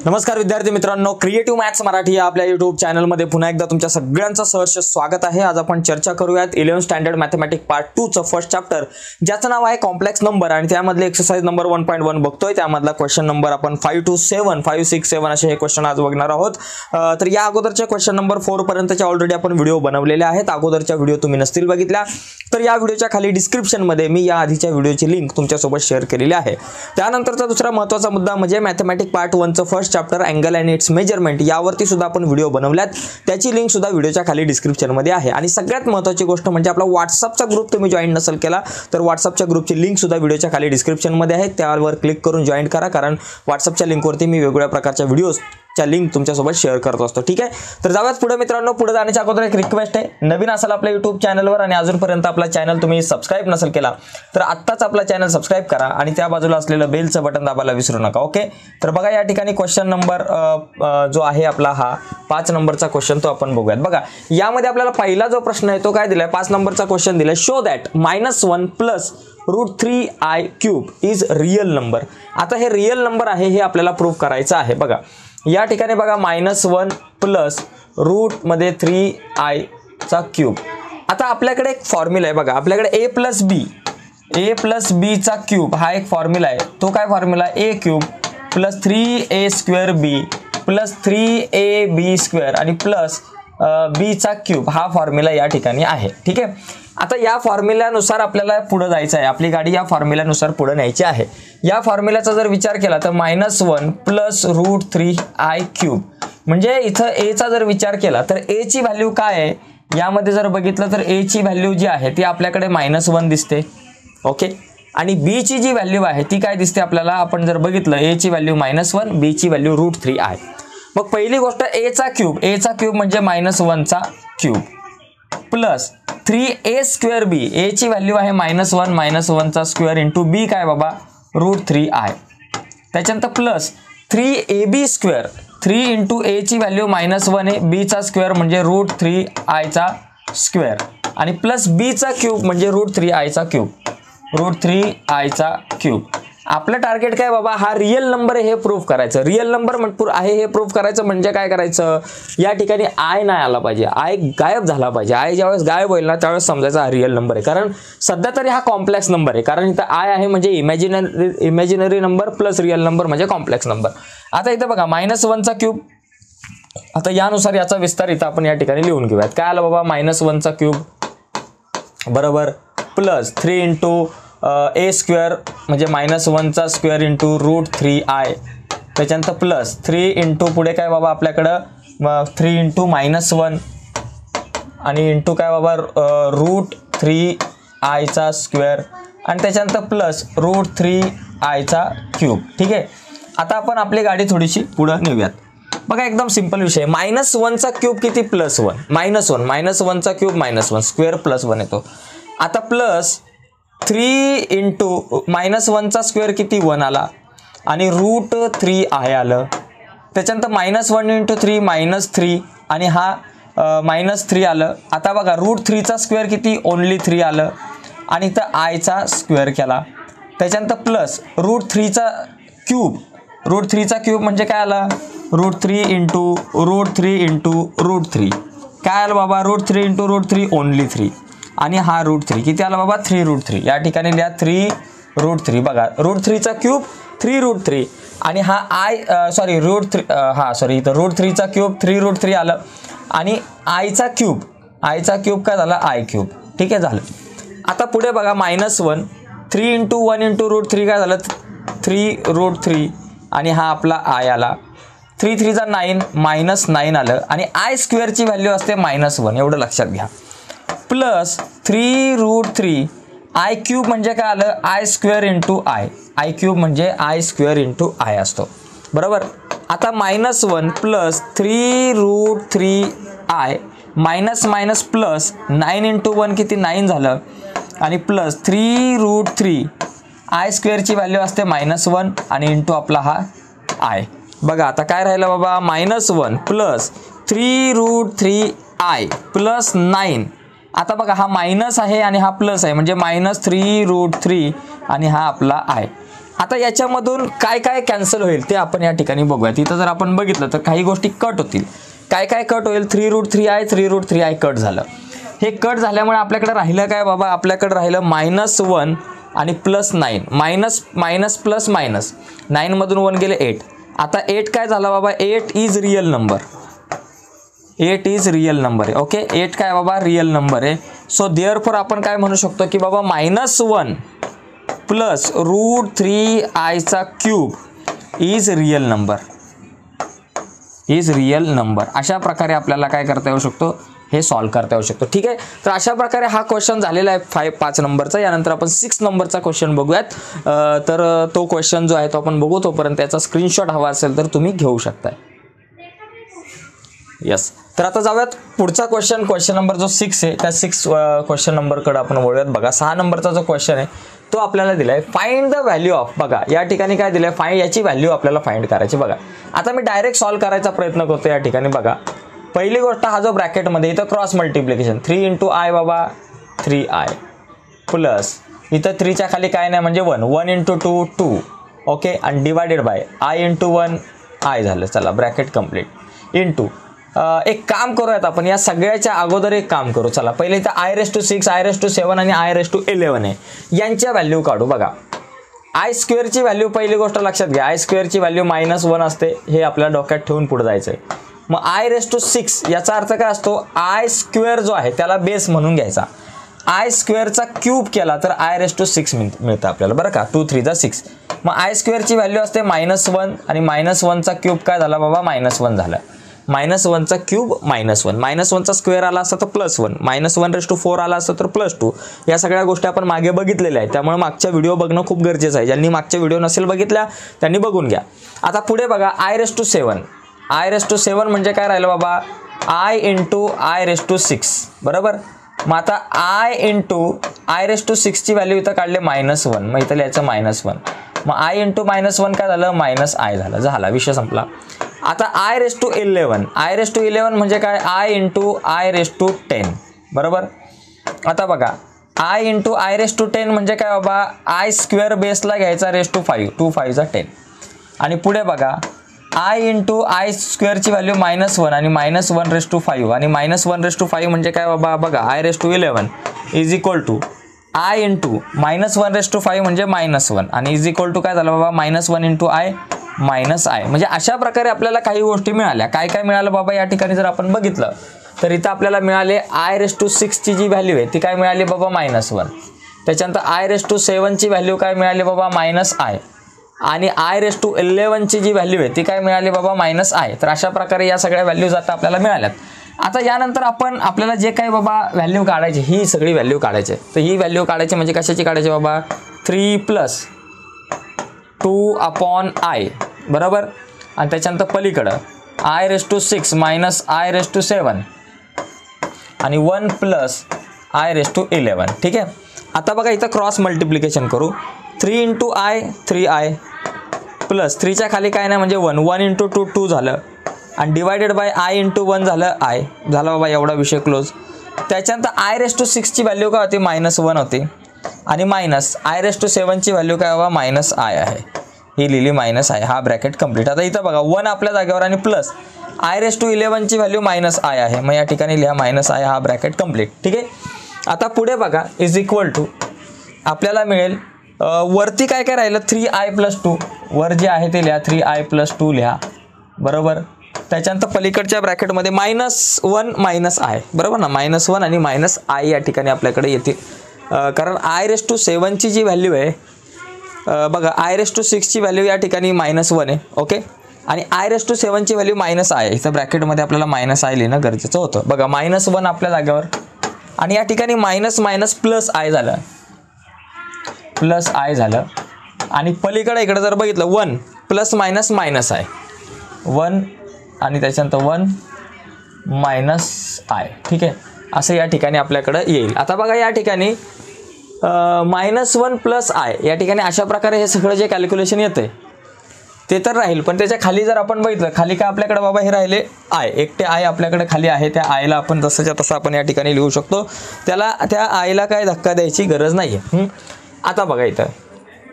नमस्कार विद्यार्थी मित्रांनो, क्रिएटिव्ह मॅथ्स मराठी या आपल्या YouTube चॅनलमध्ये पुन्हा एकदा तुमच्या सगळ्यांचं सहर्ष स्वागत आहे। आज आपण चर्चा करूयात 11th स्टँडर्ड मॅथमॅटिक्स पार्ट 2 चं फर्स्ट चॅप्टर, ज्याचं नाव आहे कॉम्प्लेक्स नंबर आणि त्यामधले एक्सरसाइज नंबर 1.1 बघतोय। त्यामधला क्वेश्चन नंबर आपण 5 to 7 5 6 7 असे हे क्वेश्चन आज बघणार आहोत। तर या अगोदरच्या क्वेश्चन नंबर 4 पर्यंतचे ऑलरेडी आपण व्हिडिओ बनवलेले आहेत। अगोदरच्या व्हिडिओ तुम्ही नसतील बघितल्या तर या व्हिडिओच्या खाली डिस्क्रिप्शन मध्ये मी या आधीच्या व्हिडिओची लिंक तुमच्यासोबत शेअर केलेली आहे। त्यानंतरचा दुसरा महत्त्वाचा मुद्दा म्हणजे मॅथमॅटिक्स पार्ट 1 चं first chapter angle and it's measurement यावरती सुद्धा आपण व्हिडिओ बनवल्यात, त्याची लिंक सुद्धा व्हिडिओच्या खाली डिस्क्रिप्शन मध्ये आहे। आणि सगळ्यात महत्त्वाची गोष्ट म्हणजे आपला WhatsAppचा ग्रुप तुम्ही जॉइन नसेल केला तर WhatsAppच्या ग्रुपची लिंक सुद्धा व्हिडिओच्या खाली डिस्क्रिप्शन मध्ये आहे, त्यावर क्लिक करून जॉइन करा, कारण WhatsAppच्या लिंकवरती मी वेगवेगळ्या प्रकारच्या व्हिडिओज च्या लिंक तुमच्यासोबत शेअर करत असतो। ठीक आहे, तर जाऊयात पुढे मित्रांनो। पुढे जाण्याच्या अगोदर एक रिक्वेस्ट आहे, नवीन असाल आपल्या YouTube चॅनलवर आणि अजूनपर्यंत आपला चॅनल तुम्ही सबस्क्राइब नसेल केला तर आत्ताच आपला चॅनल सबस्क्राइब करा आणि त्या बाजूला असलेलं बेलचं बटन दाबायला विसरू नका। ओके, तर बघा या ठिकाणी क्वेश्चन नंबर जो आहे आपला हा 5 नंबरचा क्वेश्चन तो आपण बघूयात। बघा यामध्ये आपल्याला पहिला जो प्रश्न आहे तो काय दिलाय, 5 नंबरचा क्वेश्चन दिलाय, show that -1 plus √3i³ is real number. आता हे रियल नंबर आहे हे आपल्याला प्रूव्ह करायचं आहे। बघा या ठिकाणी बघा -1 प्लस रूटमध्ये 3i³। आता आपल्याकडे एक फॉर्म्युला आहे, बघा आपल्याकडे a प्लस b चा क्यूब हा एक फॉर्म्युला आहे। तो काय formula, a³ plus 3a² plus 3ab² आणि प्लस b चा क्यूब हा फॉर्म्युला या ठिकाणी आहे। ठीक आहे, आता या फॉर्म्युल्यानुसार आपल्याला पुढे जायचं आहे, आपली गाडी या फॉर्म्युल्यानुसार पुढे न्यायची आहे। या फॉर्म्युल्याचा जर विचार केला तर -1 प्लस √3i³ म्हणजे इथं a चा जर विचार केला तर a ची व्हॅल्यू काय आहे, यामध्ये जर बघितलं तर a ची व्हॅल्यू जी आहे ती आपल्याकडे -1 दिसते। ओके, आणि b ची जी व्हॅल्यू आहे ती काय दिसते आपल्याला, आपण जर बघितलं a ची व्हॅल्यू -1 b ची व्हॅल्यू √3 आहे। मग पहिली गोष्ट a चा क्यूब म्हणजे -1 चा cube plus 3a² b, a ची व्हॅल्यू आहे -1 चा स्क्वेअर इंटू b काय बाबा √3i, त्याच्यानंतर प्लस 3ab², 3 इंटू a ची व्हॅल्यू -1 आहे, b चा स्क्वेअर म्हणजे √3i चा स्क्वेअर आणि प्लस b चा क्यूब म्हणजे √3i चा क्यूब। आपलं टार्गेट काय बाबा, हा रियल नंबर आहे हे प्रूव्ह करायचं। रियल नंबर आहे हे प्रूव्ह करायचं म्हणजे काय करायचं, या ठिकाणी आय नाही आला पाहिजे, आय गायब झाला पाहिजे। आय ज्यावेळेस गायब होईल ना त्यावेळेस समजायचा हा रियल नंबर आहे, कारण सध्या तरी हा कॉम्प्लेक्स नंबर आहे, कारण इथं आय आहे म्हणजे imaginary number plus real number म्हणजे कॉम्प्लेक्स नंबर। आता इथं बघा -1 चा क्यूब, आता यानुसार याचा विस्तार इथं आपण या ठिकाणी लिहून घेऊयात। काय आलं बाबा, -1 चा क्यूब बरोबर प्लस 3 इंटू a² म्हणजे -1 चा स्क्वेअर इंटू √3i, त्याच्यानंतर प्लस 3 इंटू पुढे काय बाबा आपल्याकडं 3 इंटू -1 आणि इंटू काय बाबा √3i चा स्क्वेअर आणि त्याच्यानंतर प्लस √3i चा क्यूब। ठीक आहे, आता आपण आपली गाडी थोडीशी पुढे नेऊयात। बघा एकदम सिंपल विषय, -1 चा क्यूब किती +1, -1 चा क्यूब -1 स्क्वेअर +1 येतो। आता प्लस 3 इंटू -1 चा स्क्वेअर किती 1 आला आणि √3i आलं, त्याच्यानंतर -1 इंटू 3 -3 आणि हा -3 आलं। आता बघा √3 चा स्क्वेअर किती ओनली 3 आलं आणि इथं i चा स्क्वेअर केला, त्याच्यानंतर प्लस √3 चा क्यूब म्हणजे काय आला √3 इंटू √3 काय आलं बाबा, √3 इंटू √3 ओनली 3 आणि हा √3 किती आला बाबा 3√3, या ठिकाणी लिहा 3√3। बघा √3 चा क्यूब 3√3 आणि हा इथं √3 चा क्यूब 3√3 आलं आणि i चा क्यूब काय झाला i³। ठीक आहे, झालं। आता पुढे बघा -1 3 इंटू 1 इंटू √3 काय झालं 3√3 आणि हा आपला i आला, 3 3 9 -9 आलं आणि i² ची व्हॅल्यू असते -1, एवढं लक्षात घ्या, प्लस 3√3 i³ म्हणजे काय आलं i² इंटू i³ म्हणजे i² इंटू i असतो बरोबर। आता -1 plus 3√3i minus plus 9 into 1 किती 9 झालं आणि प्लस 3√3 i² ची व्हॅल्यू असते -1 आणि इंटू आपला हा i। बघा आता काय राहिलं बाबा, -1 प्लस 3√3i प्लस 9, आता बघा हा मायनस आहे आणि हा प्लस आहे म्हणजे -3√3 आणि हा आपला i। आता याच्यामधून काय काय कॅन्सल होईल ते आपण या ठिकाणी बघूया. तिथं जर आपण बघितलं तर काही गोष्टी कट होतील. काय काय कट होईल? 3√3i 3√3i कट झालं. हे कट झाल्यामुळे आपल्याकडे राहिलं काय बाबा? आपल्याकडे राहिलं -1 आणि +9. मायनस प्लस मायनस 9 मधून 1 गेले 8. आता 8 काय झाला बाबा? 8 is real number. 8 is real number आहे. ओके, 8 काय बाबा? रियल नंबर आहे. सो देअरफॉर आपण काय म्हणू शकतो की बाबा -1 प्लस √3i चा cube is real number. Is real number. अशा प्रकारे आपल्याला काय करता येऊ शकतो? हे सॉल्व करता येऊ शकतो. ठीक आहे, तर अशा प्रकारे हा क्वेश्चन झालेला आहे 5 नंबरचा. यानंतर आपण 6 नंबरचा क्वेश्चन बघूयात. तर तो क्वेश्चन जो आहे तो आपण बघू. तोपर्यंत त्याचा स्क्रीनशॉट हवा असेल तर तुम्ही घेऊ शकताय. यस, तर आता जाऊयात पुढचा क्वेश्चन नंबर जो 6 आहे त्या 6 क्वेश्चन नंबरकडे आपण वळूयात. बघा 6 नंबरचा जो क्वेश्चन आहे तो आपल्याला दिलाय फाइंड द व्हॅल्यू ऑफ. बघा या ठिकाणी काय दिलंय? फाइंड, याची व्हॅल्यू आपल्याला फाइंड करायची. बघा आता मी डायरेक्ट सॉल्व करायचा प्रयत्न करतो या ठिकाणी. बघा पहिली गोष्ट, हा जो ब्रॅकेटमध्ये इथं क्रॉस मल्टिप्लिकेशन 3 × i बाबा 3i प्लस इथं 3च्या खाली काय नाही म्हणजे 1 × 2 2. ओके, आणि डिवायडेड बाय i × 1 i झालं. चला ब्रॅकेट कंप्लीट इंटू एक काम करूयात आपण या सगळ्याच्या अगोदर एक काम करू. चला पहिले इथं i⁻⁶, i⁻⁷ आणि i⁻11 आहे. यांच्या व्हॅल्यू काढू. बघा i² ची व्हॅल्यू पहिली गोष्ट लक्षात घ्या. i² ची व्हॅल्यू -1 असते. हे आपल्या डोक्यात ठेवून पुढे जायचं आहे. मग i⁻⁶ याचा अर्थ काय असतो? i² जो आहे त्याला बेस म्हणून घ्यायचा. i² चा क्यूब केला तर i⁻⁶ मिळतं आपल्याला बरं का. 2 3 6. मग i² ची व्हॅल्यू असते -1 आणि -1 चा क्यूब काय झाला बाबा? -1 झाला. -1 चा क्यूब -1, -1 चा स्क्वेअर आला असता तर +1, -1⁴ आला असता तर +2. या सगळ्या गोष्टी आपण मागे बघितलेल्या आहेत. त्यामुळे मागच्या व्हिडिओ बघणं खूप गरजेचं आहे. ज्यांनी मागच्या व्हिडिओ नसेल बघितल्या त्यांनी बघून घ्या. आता पुढे बघा i⁻⁷. i⁻⁷ म्हणजे काय राहिलं बाबा? i × i⁻⁶. बरोबर. मग आता i × i⁻⁶ ची व्हॅल्यू इथं काढले -1. मग इथं लिहायचं -1. मग i × -1 काय झालं? -i झालं. झाला, विषय संपला. आता i⁻11 म्हणजे काय? i × i⁻10. बरोबर. आता बघा i × i⁻10 म्हणजे काय बाबा? i² बेसला घ्यायचा ⁵5, 2 5 10. आणि पुढे बघा i × i² ची व्हॅल्यू -1 आणि -1⁵ आणि -1⁵ म्हणजे काय बाबा? बघा i⁻11 is equal to i × -1⁵ म्हणजे -1 आणि इज इक्वल टू काय झालं बाबा? -1 × i -i. म्हणजे अशा प्रकारे आपल्याला काही गोष्टी मिळाल्या. काय काय मिळालं बाबा या ठिकाणी जर आपण बघितलं तर इथं आपल्याला मिळाले i⁻⁶ ची जी व्हॅल्यू आहे ती काय मिळाली बाबा? -1. त्याच्यानंतर i⁻⁷ ची व्हॅल्यू काय मिळाली बाबा? -i. आणि i⁻11 ची जी व्हॅल्यू आहे ती काय मिळाली बाबा? -i. तर अशा प्रकारे या सगळ्या व्हॅल्यूज आता आपल्याला मिळाल्यात. आता यानंतर आपल्याला जे काही बाबा व्हॅल्यू काढायची, ही सगळी व्हॅल्यू काढायची. तर ही व्हॅल्यू काढायची म्हणजे कशाची काढायची बाबा? 3 + 2/i. बरोबर. आणि त्याच्यानंतर पलीकडं i⁻⁶ - i⁻7 आणि 1 + i⁻11. ठीक आहे. आता बघा इथं क्रॉस मल्टिप्लिकेशन करू. 3 × i 3i प्लस 3च्या खाली काय नाही म्हणजे 1 × 2 2 झालं आणि डिवायडेड बाय i × 1 झालं i. झाला बाबा, एवढा विषय क्लोज. त्याच्यानंतर i⁻⁶ ची व्हॅल्यू काय होती? -1 होती आणि i⁻7 ची व्हॅल्यू काय बाबा? -i आहे. ही लिहिली -i. हा ब्रॅकेट कंप्लीट. आता इथं बघा 1 आपल्या जागेवर आणि प्लस i⁻11 ची व्हॅल्यू -i आहे. मग या ठिकाणी लिहा -i. हा ब्रॅकेट कंप्लीट. ठीक आहे. आता पुढे बघा इज इक्वल टू आपल्याला मिळेल वरती काय काय राहिलं? 3i + 2. वर जे आहे ते लिहा 3i + 2 लिहा. बरोबर. त्याच्यानंतर पलीकडच्या ब्रॅकेटमध्ये -1 -i. बरोबर ना. -1 आणि -i या ठिकाणी आपल्याकडे येतील. कारण i⁻7 ची जी व्हॅल्यू आहे बघा i⁻6 ची व्हॅल्यू या ठिकाणी -1 आहे. ओके. आणि i⁻7 ची व्हॅल्यू -i आहे. इथं ब्रॅकेटमध्ये आपल्याला -i लिहिणं गरजेचं होतं. बघा -1 आपल्या जागेवर आणि या ठिकाणी -i झालं. +i झालं आणि पलीकडे इकडे जर बघितलं 1 ± आहे. 1 आणि त्याच्यानंतर 1 - i. ठीक आहे. असं या ठिकाणी आपल्याकडे येईल. आता बघा या ठिकाणी -1 + i या ठिकाणी अशा प्रकारे हे सगळं जे कॅल्क्युलेशन येते ते तर राहील. पण त्याच्या खाली जर आपण बघितलं खाली काय आपल्याकडे बाबा हे राहिले i. एकटे i आपल्याकडे खाली आहे. त्या i ला आपण तसंच्या तसं आपण या ठिकाणी लिहू शकतो. त्या i ला काय धक्का द्यायची गरज नाही आहे. आता बघा इथं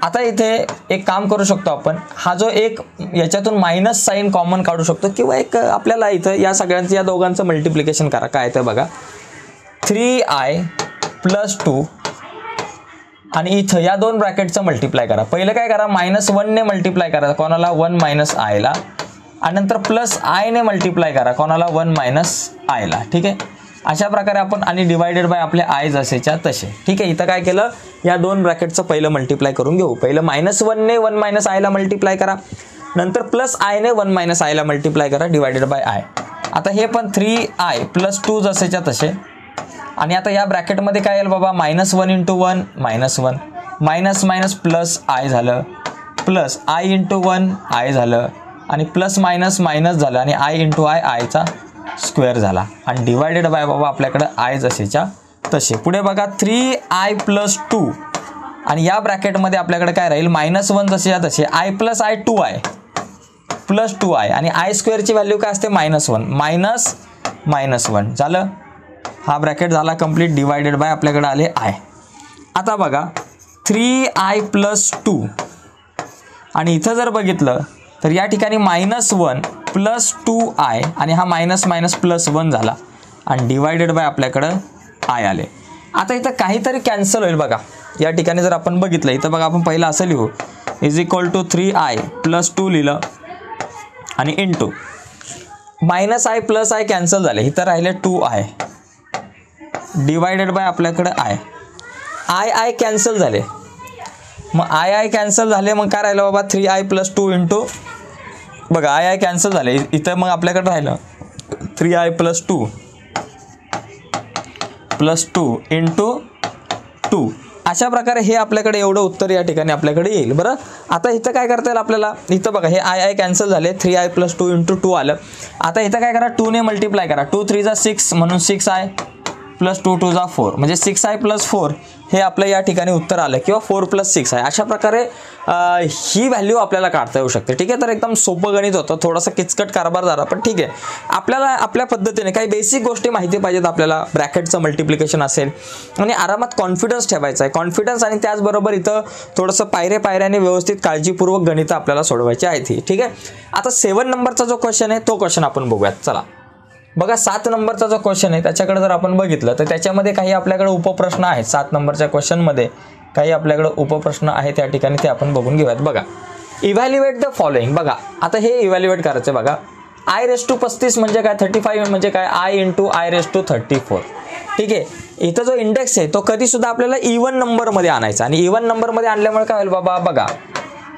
आता इथे एक काम करू शकतो आपण, हा जो एक याच्यातून मायनस साईन कॉमन काढू शकतो किंवा एक आपल्याला इथं या सगळ्यांचं या दोघांचं मल्टिप्लिकेशन करा. काय ते बघा 3i + 2 आणि इथं या दोन ब्रॅकेटचं मल्टिप्लाय करा. पहिलं काय करा, -1 ने मल्टिप्लाय करा कोणाला 1 - i ला, आणि नंतर +i ने मल्टिप्लाय करा कोणाला 1 - i ला. ठीक आहे, अशा प्रकारे आपण आणि डिवायडेड बाय आपले i जसेच्या तसे. ठीक आहे, इथं काय केलं, या दोन ब्रॅकेटचं पहिलं मल्टिप्लाय करून घेऊ. पहिलं -1 ने 1 - i ला मल्टिप्लाय करा, नंतर +i ने 1 - i ला मल्टिप्लाय करा डिवायडेड बाय i. आता हे पण 3i + 2 जसेच्या तसे. आणि आता या ब्रॅकेटमध्ये काय येईल बाबा, -1 × 1 -1 मायनस प्लस i झालं, प्लस i × 1 i झालं, आणि प्लस मायनस मायनस झालं, आणि i × i i चा स्क्वेअर झाला, आणि डिवायडेड बाय बाबा आपल्याकडे i जसेच्या तसे. पुढे बघा 3i + 2 आणि या ब्रॅकेटमध्ये आपल्याकडे काय राहील, -1 जसेच्या तसे i + i 2i + 2i, आणि i स्क्वेअरची व्हॅल्यू काय असते -1 झालं. हा ब्रॅकेट झाला कंप्लीट, डिवायडेड बाय आपल्याकडे आले i. आता बघा 3i + 2 आणि इथं जर बघितलं तर या ठिकाणी -1 + 2i आणि हा मायनस मायनस +1 झाला, आणि डिवायडेड बाय आपल्याकडं i आले. आता इथं काहीतरी कॅन्सल होईल बघा. या ठिकाणी जर आपण बघितलं, इथं बघा आपण पहिलं असं लिहू = 3i + 2 लिहिलं, आणि इंटू -i + i कॅन्सल झाले, इथं राहिले 2i डिवायडेड बाय आपल्याकडे i कॅन्सल झाले. मग i कॅन्सल झाले, मग काय राहिलं बाबा 3i + 2 इंटू बघा i कॅन्सल झाले, इथं मग आपल्याकडे राहिलं 3i + 2 इंटू 2. अशा प्रकारे हे आपल्याकडे एवढं उत्तर या ठिकाणी आपल्याकडे येईल. बरं, आता इथं काय करता येईल आपल्याला, इथं बघा हे i कॅन्सल झाले, 3i + 2 इंटू 2 आलं. आता इथं काय करा, 2 ने मल्टिप्लाय करा, 2 3 = 6 म्हणून 6i + 2 2 = 4 म्हणजे 6i + 4 हे आपलं या ठिकाणी उत्तर आलं, किंवा 4 + 6 आहे. अशा प्रकारे ही व्हॅल्यू आपल्याला काढता येऊ शकते. ठीक आहे, तर एकदम सोपं गणित होतं, थोडासा किचकट कारभार झाला, पण ठीक आहे. आपल्याला आपल्या पद्धतीने काही बेसिक गोष्टी माहिती पाहिजेत आपल्याला, ब्रॅकेटचं मल्टिप्लिकेशन असेल, आणि आरामात कॉन्फिडन्स ठेवायचा आहे, कॉन्फिडन्स, आणि त्याचबरोबर इथं थोडंसं पायऱ्याने व्यवस्थित काळजीपूर्वक गणितं आपल्याला सोडवायची आहेत ही. ठीक आहे, आता 7 नंबरचा जो क्वेश्चन आहे तो क्वेश्चन आपण बघूयात. चला बघा 7 नंबरचा जो क्वेश्चन आहे त्याच्याकडे जर आपण बघितलं तर त्याच्यामध्ये काही आपल्याकडे उपप्रश्न आहेत. 7 नंबरच्या क्वेश्चनमध्ये काही आपल्याकडे उपप्रश्न आहेत, त्या ठिकाणी ते आपण बघून घेऊयात. बघा इव्हॅल्युएट द फॉलोइंग. बघा आता हे इव्हॅल्युएट करायचं. बघा i⁻35 म्हणजे काय, 35 म्हणजे काय, i × i⁻34. ठीक आहे, इथं जो इंडेक्स आहे तो कधी सुद्धा आपल्याला इव्हन नंबरमध्ये आणायचा, आणि इव्हन नंबरमध्ये आणल्यामुळे काय होईल बाबा, बघा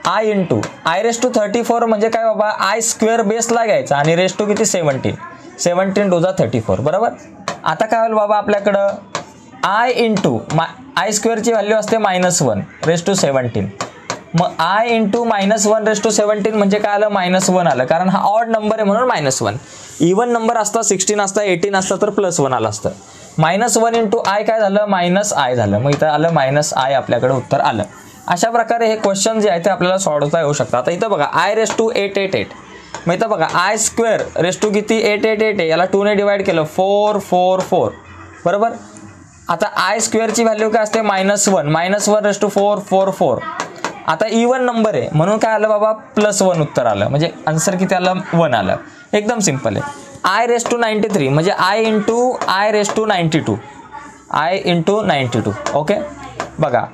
i × i⁻34 म्हणजे काय बाबा, i स्क्वेअर बेसला घ्यायचा, आणि रेस टू किती 17 2 = 34. बरोबर, आता काय होईल बाबा आपल्याकडं i × i स्क्वेअरची व्हॅल्यू असते -1 रेस टू 17. मग i × -1 रेस टू 17 म्हणजे काय आलं, -1 आलं, कारण हा ऑड नंबर आहे म्हणून -1. इव्हन नंबर असता 16 असता 18 असता तर +1 आलं असतं. -1 × i काय झालं, -i झालं, मग इथं आलं -i आपल्याकडे उत्तर आलं. अशा प्रकारे हे क्वेश्चन जे आहे ते आपल्याला सॉल्व्ह येऊ शकतात. आता इथं बघा i⁻888, मग इथं बघा i स्क्वेअर रेस टू किती 888 आहे, याला 2 ने डिवाइड केलं 4 4 4. बरोबर, आता i स्क्वेअरची व्हॅल्यू काय असते -1 रेस टू 4 4 4. आता इव्हन नंबर आहे म्हणून काय आलं बाबा, +1 उत्तर आलं, म्हणजे आन्सर किती आलं, 1 आलं. एकदम सिंपल आहे. i⁻93 म्हणजे i × i⁻92 i⁻92. ओके, बघा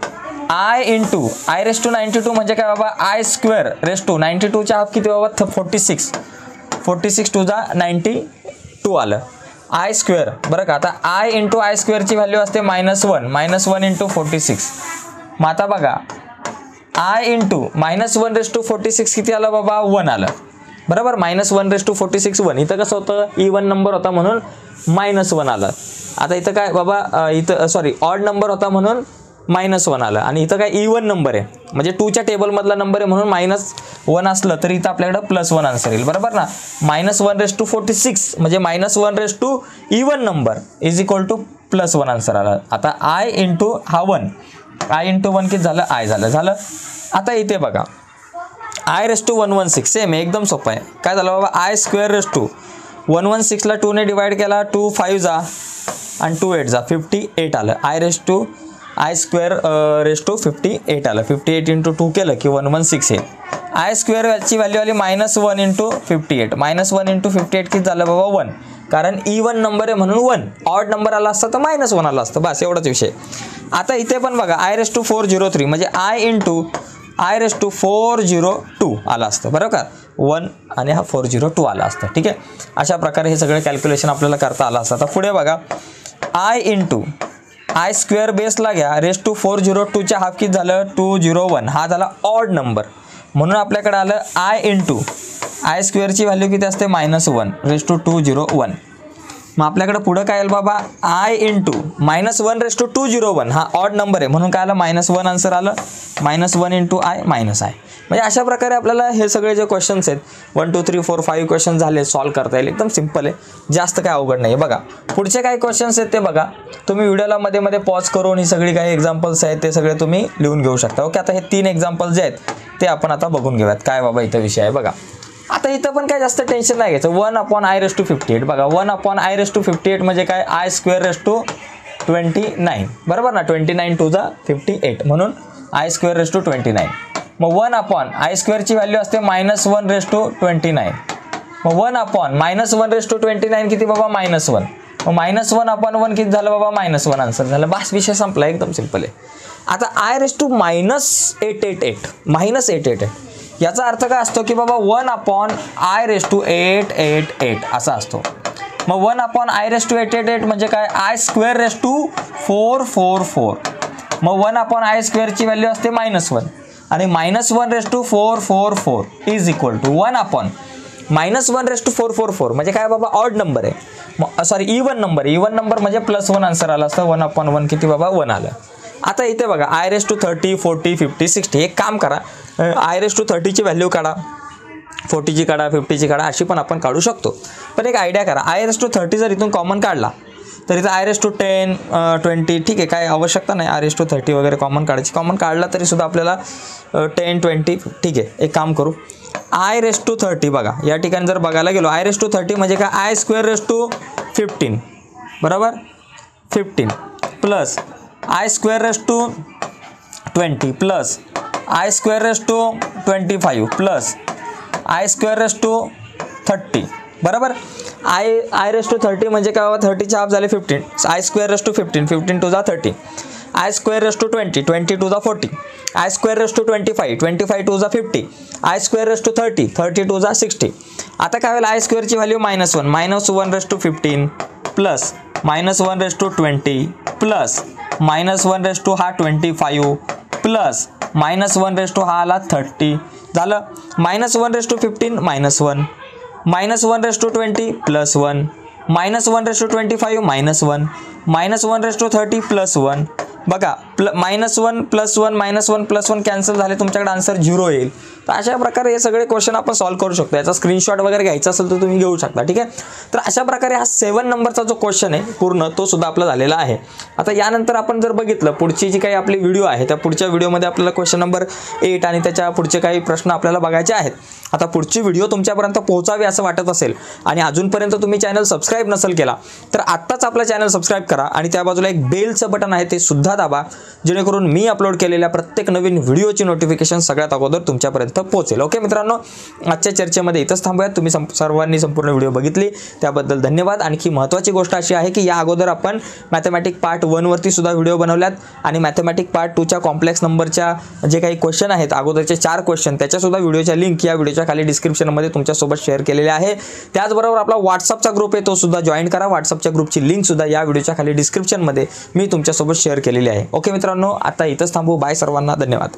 i × i⁻92 म्हणजे काय बाबा, i स्क्वेअर रेस टू 92च्या हाफ किती बाबा, 46 2 = 92 आलं, i स्क्वेअर. बरं का, आता i × i स्क्वेअरची व्हॅल्यू असते -1 × 46. मग आता बघा i × -1 रेस टू 46 किती आलं बाबा, 1 आलं. बरोबर, -1 रेस टू 46 1. इथं कसं होतं, इव्हन नंबर होता म्हणून -1 आलं. आता इथं काय बाबा, इथं सॉरी ऑड नंबर होता म्हणून -1 आलं, आणि इथं काय इव्हन नंबर आहे म्हणजे 2च्या टेबलमधला नंबर आहे म्हणून -1 असलं तरी इथं आपल्याकडे +1 आन्सर येईल. बरोबर ना, -1 रेस टू 46 म्हणजे -1 raise to even number = +1 answer आला. आता i × हा 1, i × 1 किती झालं, i झालं. आता इथे बघा i⁻116 सेम एकदम सोपं आहे. काय झालं बाबा, i स्क्वेअर रेस टू 116 ला 2 ने डिवाइड केला, 2 5 जा आणि 2 8 जा 58 आलं, i⁻ I square raise to 58 आलं. 58 इंटू 2 केलं की 116 येईल. आय स्क्वेअरची व्हॅल्यू आली -1 इंटू 58. -1 इंटू 58 किती झालं बाबा 1, कारण इवन नंबर आहे म्हणून 1. ऑड नंबर आला असता तर -1 आला असतं, बस एवढाच विषय. आता इथे पण बघा आय रेस टू 403 म्हणजे I into I raise to 402 आला असतं, बरोबर का. 1 आणि हा 402 आला असतं. ठीक आहे, अशा प्रकारे हे सगळे कॅल्क्युलेशन आपल्याला करता आलं असतं. आता पुढे बघा आय इंटू आय स्क्वेअर बेसला घ्या, रेस टू 402च्या हाफ किती झालं 201, हा झाला ऑड नंबर म्हणून आपल्याकडे आलं आय इंटू आय स्क्वेअरची व्हॅल्यू किती असते -1 रेस टू 201. मग आपल्याकडे पुढं काय येईल बाबा आय इंटू -1 रेस टू 201, हा ऑड नंबर आहे म्हणून काय आलं -1 आन्सर आलं. -1 इंटू आय मायनस आय. म्हणजे अशा प्रकारे आपल्याला हे सगळे जे क्वेश्चन्स आहेत 1 2 3 4 5 क्वेश्चन झाले सॉल्व्ह करता येईल. एकदम सिम्पल आहे, जास्त काय अवघड नाही आहे. बघा पुढचे काही क्वेश्चन्स आहेत ते बघा तुम्ही व्हिडिओला मध्ये मध्ये पॉज करून ही सगळी काही एक्झाम्पल्स आहेत ते सगळे तुम्ही लिहून घेऊ शकता. ओके, आता हे 3 एक्झाम्पल्स जे आहेत ते आपण आता बघून घेऊयात. काय बाबा इथं विषय आहे बघा. आता इथं पण काय जास्त टेन्शन नाही घ्यायचं. 1/i रेस टू 58 बघा 1/i रेस टू 58 म्हणजे काय आय स्क्वेअर रेस टू 29, बरोबर ना. 29 टू जा 58 म्हणून आय स्क्वेअर रेस टू 29. मग 1/i स्क्वेअरची व्हॅल्यू असते -1 रेस टू 29. मग 1/-1 रेस टू 29 किती बाबा -1. मग -1/1 किती झालं बाबा -1 आन्सर झालं. बस विषय संपला, एकदम सिम्पल आहे. आता आय रेस टू -888 -888 याचा अर्थ काय असतो की बाबा 1/i रेस टू 888 असा असतो. मग 1/i रेस टू 888 म्हणजे काय आय स्क्वेअर रेस टू 444. मग 1/i स्क्वेअरची व्हॅल्यू असते -1 आणि -1 raise to 444 is equal to 1/-1 raise to 444 म्हणजे काय बाबा ऑड नंबर आहे, सॉरी इवन नंबर म्हणजे +1 आन्सर आला असतं. 1/1 किती बाबा 1 आलं. आता इथे बघा आय रेस टू 30 40 50 60 एक काम करा, आय रेस टू 30ची व्हॅल्यू काढा, 40ची काढा, 50ची काढा, अशी पण आपण काढू शकतो. पण एक आयडिया करा, आय रेस टू 30 जर इथून कॉमन काढला तर इथं आय रेस टू 10 20 ठीक आहे, काय आवश्यकता नाही आय रेस टू 30 वगैरे कॉमन काढायची. कॉमन काढला तरी सुद्धा आपल्याला 10 20 ठीक आहे. एक काम करू आय रेस टू 30 बघा या ठिकाणी जर बघायला गेलो आय रेस टू 30 म्हणजे काय आय स्क्वेअर रेस टू 15 बरोबर 15 plus i square raise to 20 plus i square raise to 25 plus i square raise to 30 बरोबर. आय रेस टू 30 म्हणजे काय बाबा 30चे हाफ झाले 15. I square raise to 15 15 two जा 30. I square raise to 20 20 two जा 40. I square raise to 25 25 two जा 50. I square raise to 30 30 two जा 60. आता काय होईल आय स्क्वेअरची value -1 raise to 15 plus -1 raise to 20 plus -1 raise to हा 25 प्लस -1 रेस टू हा आला 30 झालं. -1 raise to 15 -1 -1 raise to 20 +1 -1 raise to 25 -1 -1 raise to 30 +1 बघा -1 +1 -1 कॅन्सल झाले तुमच्याकडे आन्सर 0 येईल. तर अशा प्रकारे हे सगळे क्वेश्चन आपण सॉल्व्ह करू शकतो. याचा स्क्रीनशॉट वगैरे घ्यायचा असेल तर तुम्ही घेऊ शकता. ठीक आहे, तर अशा प्रकारे हा 7 नंबरचा जो क्वेश्चन आहे पूर्ण तो सुद्धा आपला झालेला आहे. आता यानंतर आपण जर बघितलं पुढची जी काही आपली व्हिडिओ आहे त्या पुढच्या व्हिडिओमध्ये आपल्याला क्वेश्चन नंबर 8 आणि त्याच्या पुढचे काही प्रश्न आपल्याला बघायचे आहेत. आता पुढची व्हिडिओ तुमच्यापर्यंत पोहोचावी असं वाटत असेल आणि अजूनपर्यंत तुम्ही चॅनल सबस्क्राईब नसेल केला तर आत्ताच आपला चॅनल सबस्क्राईब करा आणि त्या बाजूला एक बेलचं बटन आहे ते सुद्धा दाबा, जेणेकरून मी अपलोड केलेल्या प्रत्येक नवीन व्हिडिओची नोटिफिकेशन सगळ्यात अगोदर तुमच्यापर्यंत पोहोचेल. ओके मित्रांनो, आजच्या चर्चेमध्ये इथंच थांबूयात. तुम्ही सर्वांनी संपूर्ण व्हिडिओ बघितली त्याबद्दल धन्यवाद. आणखी महत्त्वाची गोष्ट अशी आहे की या अगोदर आपण मॅथमॅटिक पार्ट 1 वरती सुद्धा व्हिडिओ बनवल्यात आणि मॅथमॅटिक पार्ट 2च्या कॉम्प्लेक्स नंबरच्या जे काही क्वेश्चन आहेत अगोदरचे 4 क्वेश्चन त्याच्या सुद्धा व्हिडिओच्या लिंक या व्हिडिओच्या खाली डिस्क्रिप्शनमध्ये तुमच्यासोबत शेअर केलेले आहे. त्याचबरोबर आपला व्हॉट्सअपचा ग्रुप आहे तो सुद्धा जॉईन करा. व्हॉट्सअपच्या ग्रुपची लिंक सुद्धा या व्हिडिओच्या खाली डिस्क्रिप्शनमध्ये मी तुमच्यासोबत शेअर केलेली आहे. ओके मित्रांनो, आता इथंच थांबू. बाय सर्वांना, धन्यवाद.